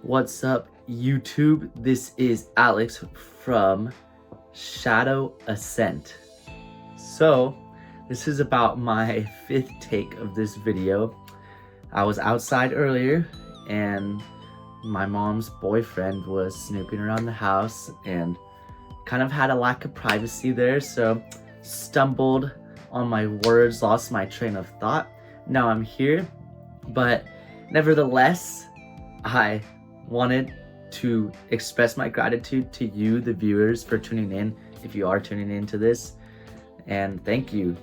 What's up, YouTube? This is Alex from Shadow Ascent. So, this is about my fifth take of this video. I was outside earlier and my mom's boyfriend was snooping around the house and kind of had a lack of privacy there, so stumbled on my words, lost my train of thought. Now I'm here, but nevertheless, I wanted to express my gratitude to you, the viewers, for tuning in, if you are tuning into this. And thank you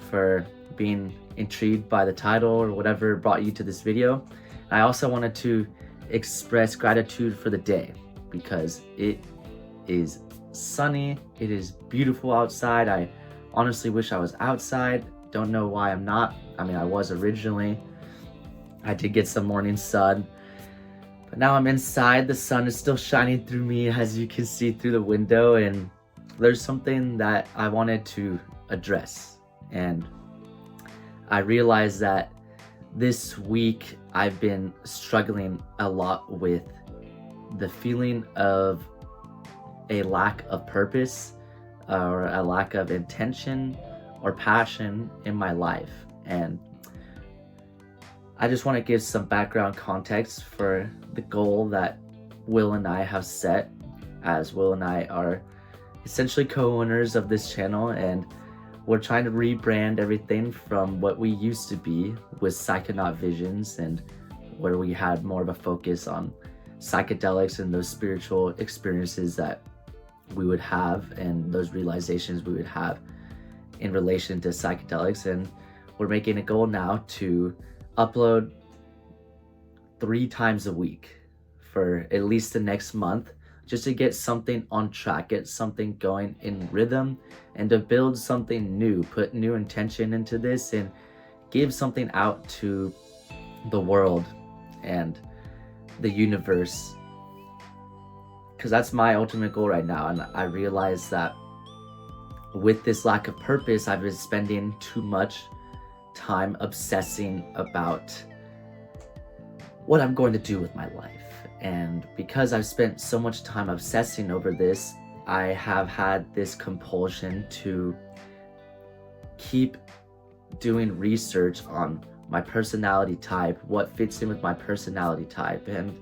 for being intrigued by the title or whatever brought you to this video. I also wanted to express gratitude for the day because it is sunny, it is beautiful outside. I honestly wish I was outside. Don't know why I'm not. I mean, I was originally. I did get some morning sun, but now I'm inside. The sun is still shining through me, as you can see through the window, and there's something that I wanted to address. And I realized that this week I've been struggling a lot with the feeling of a lack of purpose or a lack of intention or passion in my life. And I just want to give some background context for the goal that Will and I have set, as Will and I are essentially co-owners of this channel, and we're trying to rebrand everything from what we used to be with Psychonaut Visions, and where we had more of a focus on psychedelics and those spiritual experiences that we would have and those realizations we would have in relation to psychedelics. And we're making a goal now to upload 3 times a week for at least the next month, just to get something on track, get something going in rhythm, and to build something new, put new intention into this, and give something out to the world and the universe, because that's my ultimate goal right now. And I realize that with this lack of purpose, I've been spending too much time obsessing about what I'm going to do with my life. And because I've spent so much time obsessing over this, I have had this compulsion to keep doing research on my personality type, what fits in with my personality type, and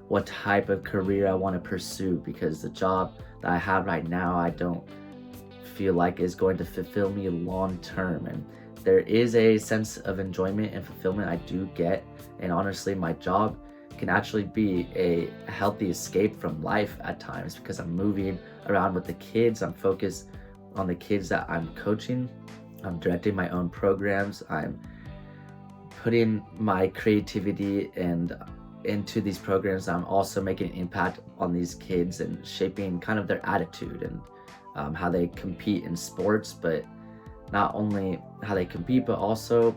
what type of career I want to pursue, because the job that I have right now, I don't feel like is going to fulfill me long term. And there is a sense of enjoyment and fulfillment I do get, and honestly, my job can actually be a healthy escape from life at times, because I'm moving around with the kids. I'm focused on the kids that I'm coaching. I'm directing my own programs. I'm putting my creativity and into these programs. I'm also making an impact on these kids and shaping kind of their attitude and how they compete in sports, but not only how they compete, but also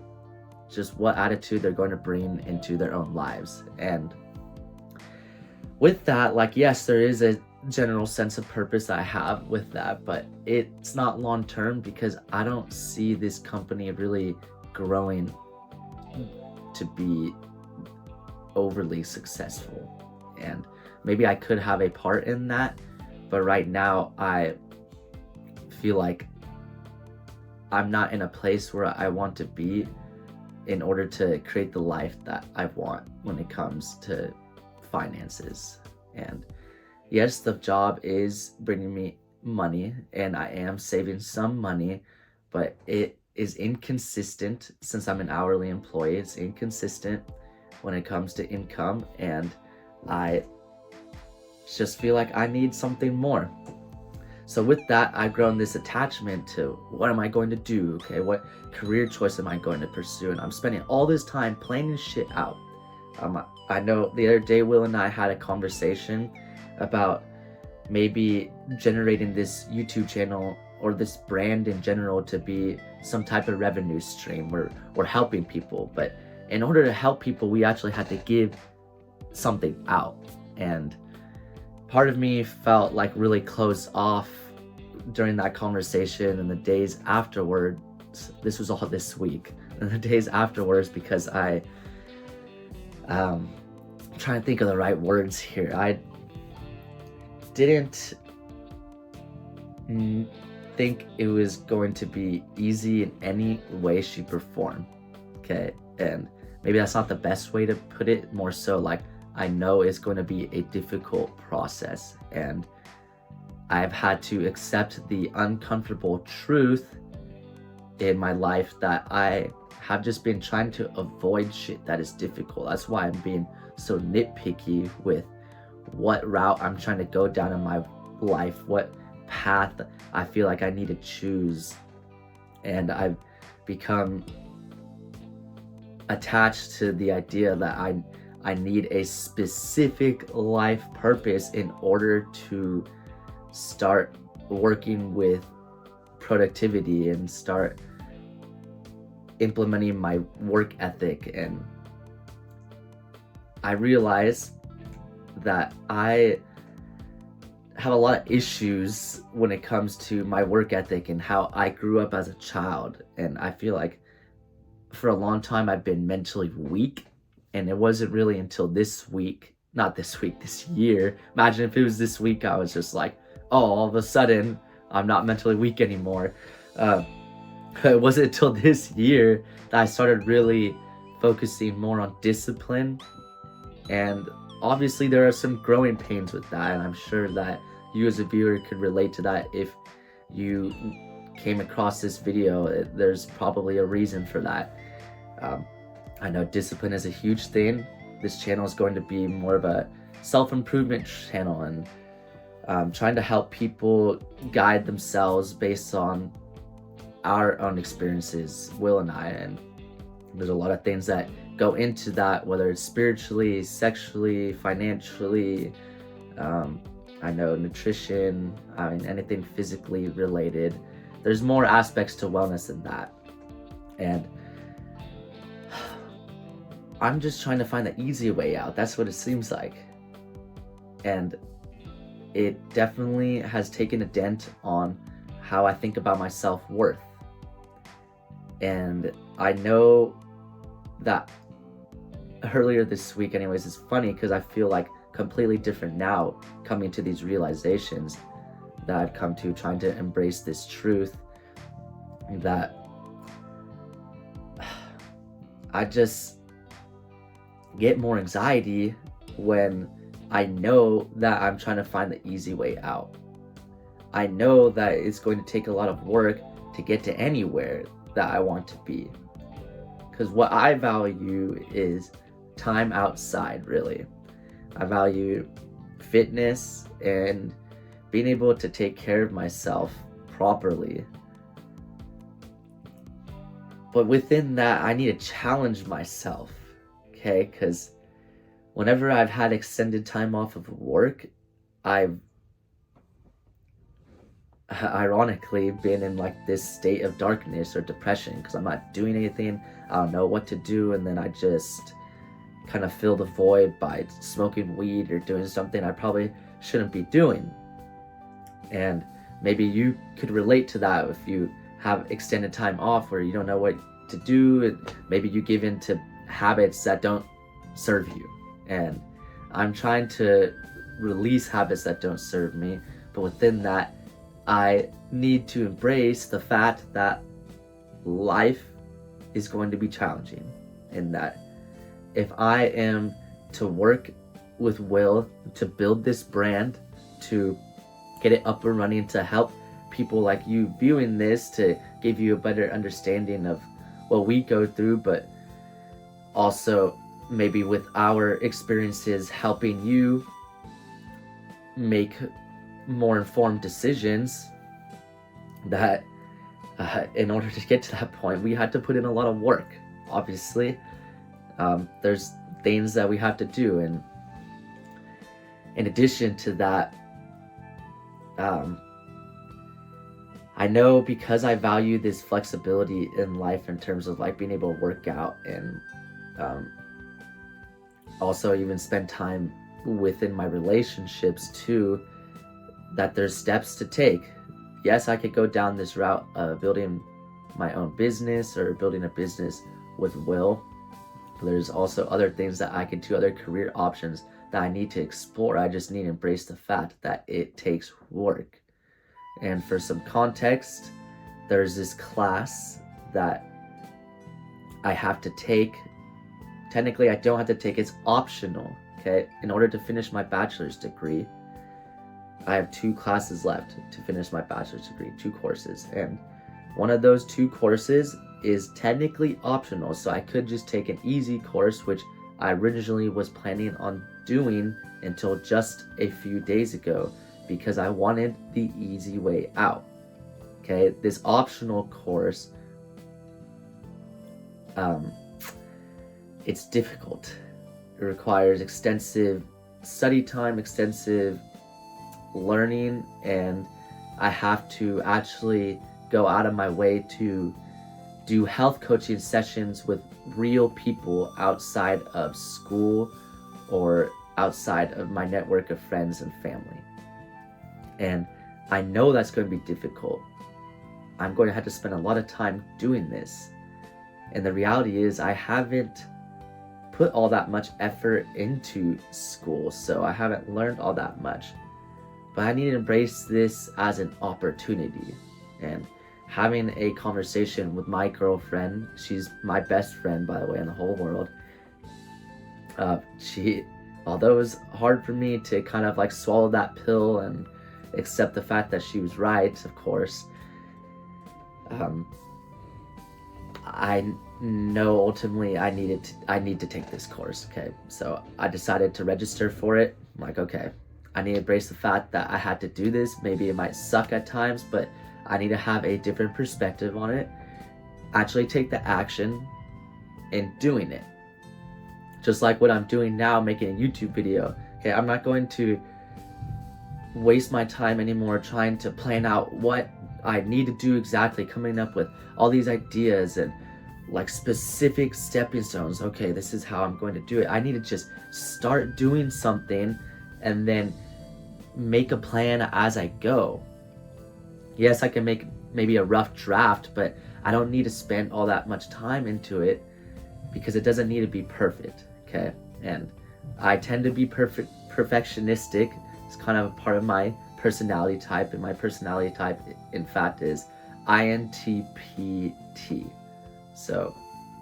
just what attitude they're going to bring into their own lives. And with that, like, yes, there is a general sense of purpose I have with that, but it's not long term, because I don't see this company really growing to be overly successful. And maybe I could have a part in that, but right now I feel like I'm not in a place where I want to be in order to create the life that I want when it comes to finances. And yes, the job is bringing me money and I am saving some money, but it is inconsistent. Since I'm an hourly employee, it's inconsistent when it comes to income, and I just feel like I need something more. So with that, I've grown this attachment to what am I going to do? Okay, what career choice am I going to pursue? And I'm spending all this time planning shit out. I know the other day, Will and I had a conversation about maybe generating this YouTube channel or this brand in general to be some type of revenue stream where we're helping people. But in order to help people, we actually had to give something out. And part of me felt like really closed off during that conversation and the days afterwards. This was all this week, and the days afterwards, because I trying to think of the right words here. I didn't think it was going to be easy in any way, shape, or form. Okay, and maybe that's not the best way to put it. More so like, I know it's going to be a difficult process, and I've had to accept the uncomfortable truth in my life that I have just been trying to avoid shit that is difficult. That's why I'm being so nitpicky with what route I'm trying to go down in my life, what path I feel like I need to choose. And I've become attached to the idea that I need a specific life purpose in order to start working with productivity and start implementing my work ethic. And I realize that I have a lot of issues when it comes to my work ethic and how I grew up as a child. And I feel like for a long time I've been mentally weak, and it wasn't really until this year. Imagine if it was this week I was just like, oh, all of a sudden I'm not mentally weak anymore. It wasn't until this year that I started really focusing more on discipline. And obviously there are some growing pains with that, and I'm sure that you as a viewer could relate to that. If you came across this video, there's probably a reason for that. I know discipline is a huge thing. This channel is going to be more of a self-improvement channel, and trying to help people guide themselves based on our own experiences, Will and I. And there's a lot of things that go into that, whether it's spiritually, sexually, financially, I know nutrition, anything physically related. There's more aspects to wellness than that. And I'm just trying to find the easy way out. That's what it seems like. And it definitely has taken a dent on how I think about my self-worth. And I know that earlier this week anyways, it's funny because I feel like completely different now, coming to these realizations that I've come to, trying to embrace this truth that I just get more anxiety when I know that I'm trying to find the easy way out. I know that it's going to take a lot of work to get to anywhere that I want to be. Because what I value is time outside, really. I value fitness and being able to take care of myself properly. But within that, I need to challenge myself, okay? Because whenever I've had extended time off of work, I've ironically been in like this state of darkness or depression because I'm not doing anything. I don't know what to do, and then I just kind of fill the void by smoking weed or doing something I probably shouldn't be doing. And maybe you could relate to that if you have extended time off where you don't know what to do, and maybe you give in to habits that don't serve you. And I'm trying to release habits that don't serve me, but within that, I need to embrace the fact that life is going to be challenging, and that if I am to work with Will to build this brand, to get it up and running, to help people like you viewing this, to give you a better understanding of what we go through, but also maybe with our experiences helping you make more informed decisions, that in order to get to that point, we had to put in a lot of work. Obviously, there's things that we have to do, and in addition to that, I know because I value this flexibility in life in terms of like being able to work out and also even spend time within my relationships too, that there's steps to take. Yes, I could go down this route of building my own business or building a business with Will, There's also other things that I could do, other career options that I need to explore. I just need to embrace the fact that it takes work. And for some context, there's this class that I have to take. Technically, I don't have to take, it's optional, okay? In order to finish my bachelor's degree, I have 2 classes left to finish my bachelor's degree, 2 courses. And one of those 2 courses is technically optional, so I could just take an easy course, which I originally was planning on doing until just a few days ago because I wanted the easy way out. Okay, this optional course, it's difficult. It requires extensive study time, extensive learning, and I have to actually go out of my way to do health coaching sessions with real people outside of school or outside of my network of friends and family. And I know that's going to be difficult. I'm going to have to spend a lot of time doing this. And the reality is I haven't put all that much effort into school, so I haven't learned all that much. But I need to embrace this as an opportunity. And having a conversation with my girlfriend, she's my best friend, by the way, in the whole world. Although it was hard for me to kind of like swallow that pill and accept the fact that she was right, of course, I know ultimately I need to take this course, okay? So I decided to register for it. I'm like, okay, I need to embrace the fact that I had to do this. Maybe it might suck at times, but I need to have a different perspective on it. Actually take the action in doing it. Just like what I'm doing now, making a YouTube video. Okay, I'm not going to waste my time anymore trying to plan out what I need to do exactly, coming up with all these ideas and like specific stepping stones. Okay, this is how I'm going to do it. I need to just start doing something and then make a plan as I go. Yes, I can make maybe a rough draft, but I don't need to spend all that much time into it because it doesn't need to be perfect, okay? And I tend to be perfectionistic. It's kind of a part of my personality type, and my personality type, in fact, is INTPT. So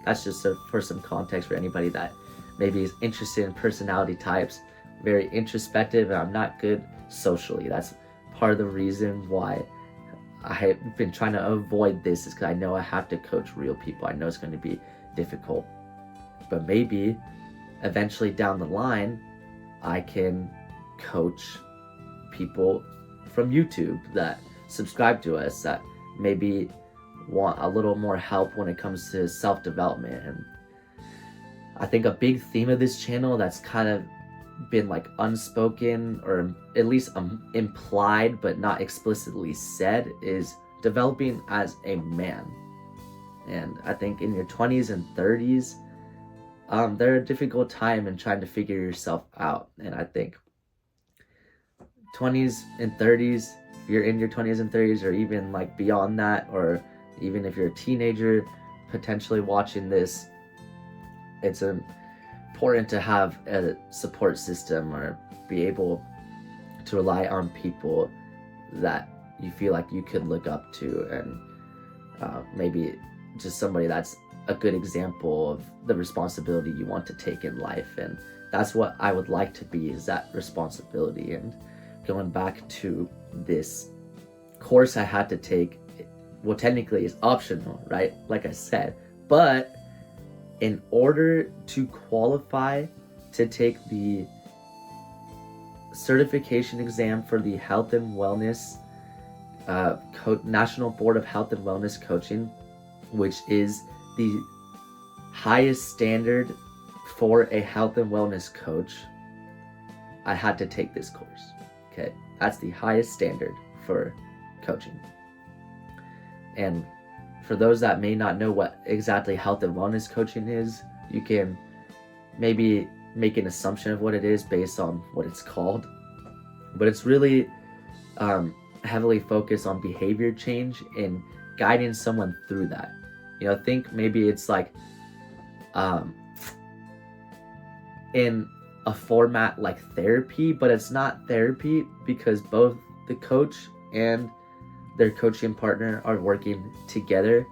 that's just for some context for anybody that maybe is interested in personality types. Very introspective, and I'm not good socially. That's part of the reason why I've been trying to avoid this, is because I know I have to coach real people. I know it's going to be difficult, but maybe eventually down the line I can coach people from YouTube that subscribe to us that maybe want a little more help when it comes to self-development. And I think a big theme of this channel that's kind of been like unspoken, or at least implied but not explicitly said, is developing as a man. And I think in your 20s and 30s, they're a difficult time in trying to figure yourself out. And I think 20s and 30s, if you're in your 20s and 30s, or even like beyond that, or even if you're a teenager potentially watching this, it's important to have a support system or be able to rely on people that you feel like you could look up to, and maybe just somebody that's a good example of the responsibility you want to take in life. And that's what I would like to be, is that responsibility. And going back to this course I had to take, well, technically it's optional, right? Like I said, but in order to qualify to take the certification exam for the Health and Wellness National Board of Health and Wellness Coaching, which is the highest standard for a health and wellness coach, I had to take this course. Okay, that's the highest standard for coaching. And for those that may not know what exactly health and wellness coaching is, you can maybe make an assumption of what it is based on what it's called. But it's really heavily focused on behavior change and guiding someone through that. You know, think maybe it's like in a format like therapy, but it's not therapy because both the coach and their coaching partner are working together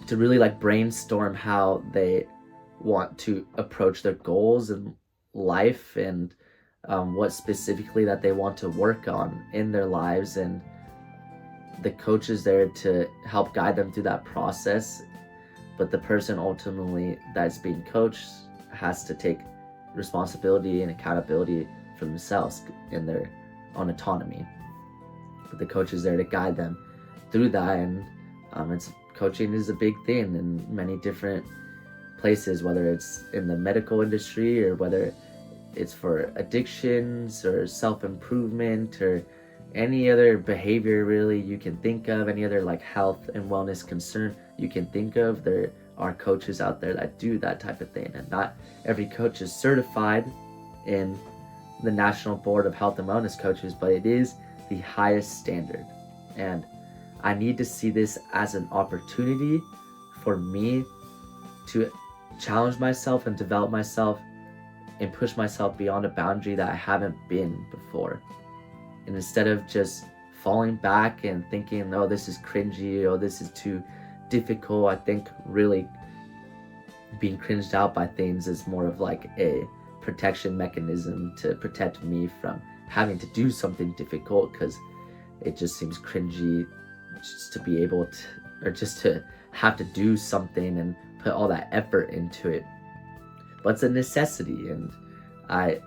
to really like brainstorm how they want to approach their goals in life, and what specifically that they want to work on in their lives. And the coach is there to help guide them through that process, but the person ultimately that's being coached has to take responsibility and accountability for themselves in their own autonomy. But the coach is there to guide them through that. And coaching is a big thing in many different places, whether it's in the medical industry or whether it's for addictions or self-improvement or any other behavior really you can think of, any other like health and wellness concern you can think of. There are coaches out there that do that type of thing, and not every coach is certified in the National Board of Health and Wellness Coaches, but it is the highest standard. And I need to see this as an opportunity for me to challenge myself and develop myself and push myself beyond a boundary that I haven't been before. And instead of just falling back and thinking, oh, this is cringy, oh, this is too difficult, I think really being cringed out by things is more of like a protection mechanism to protect me from having to do something difficult, because it just seems cringy just to be able to, or just to have to do something and put all that effort into it. But it's a necessity, and I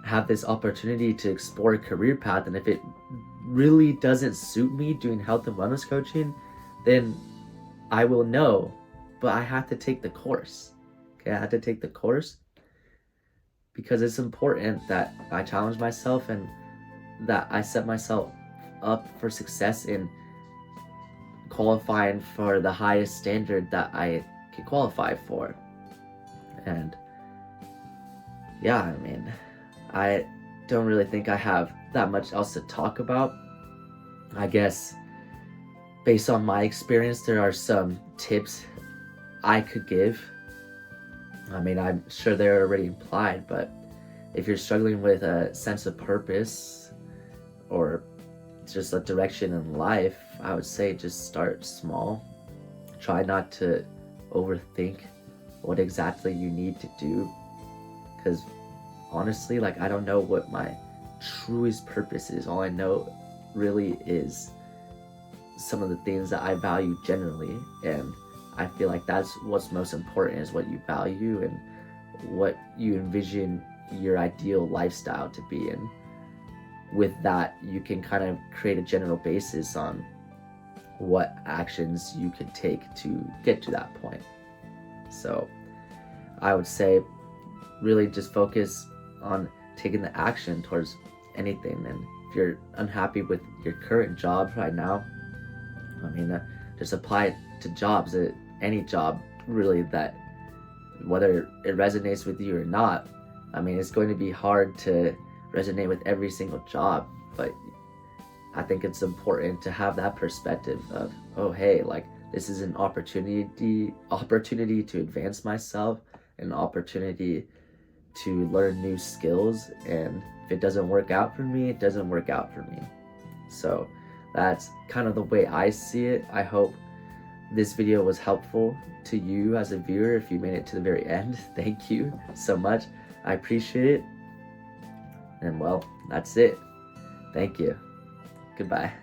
have this opportunity to explore a career path, and if it really doesn't suit me doing health and wellness coaching, then I will know, but I have to take the course. Okay, I have to take the course because it's important that I challenge myself and that I set myself up for success in qualifying for the highest standard that I can qualify for. And yeah, I mean, I don't really think I have that much else to talk about. I guess based on my experience, there are some tips I could give. I mean, I'm sure they're already implied, but if you're struggling with a sense of purpose or just a direction in life, I would say just start small. Try not to overthink what exactly you need to do, because honestly, like, I don't know what my truest purpose is. All I know really is some of the things that I value generally, and I feel like that's what's most important, is what you value and what you envision your ideal lifestyle to be. And with that, you can kind of create a general basis on what actions you could take to get to that point. So I would say really just focus on taking the action towards anything. And if you're unhappy with your current job right now, I mean, just apply it to jobs, any job really, that whether it resonates with you or not. I mean, it's going to be hard to resonate with every single job, but I think it's important to have that perspective of, oh, hey, like, this is an opportunity to advance myself, an opportunity to learn new skills, and if it doesn't work out for me, it doesn't work out for me. So that's kind of the way I see it. I hope this video was helpful to you as a viewer. If you made it to the very end, thank you so much. I appreciate it. And well, that's it. Thank you. Goodbye.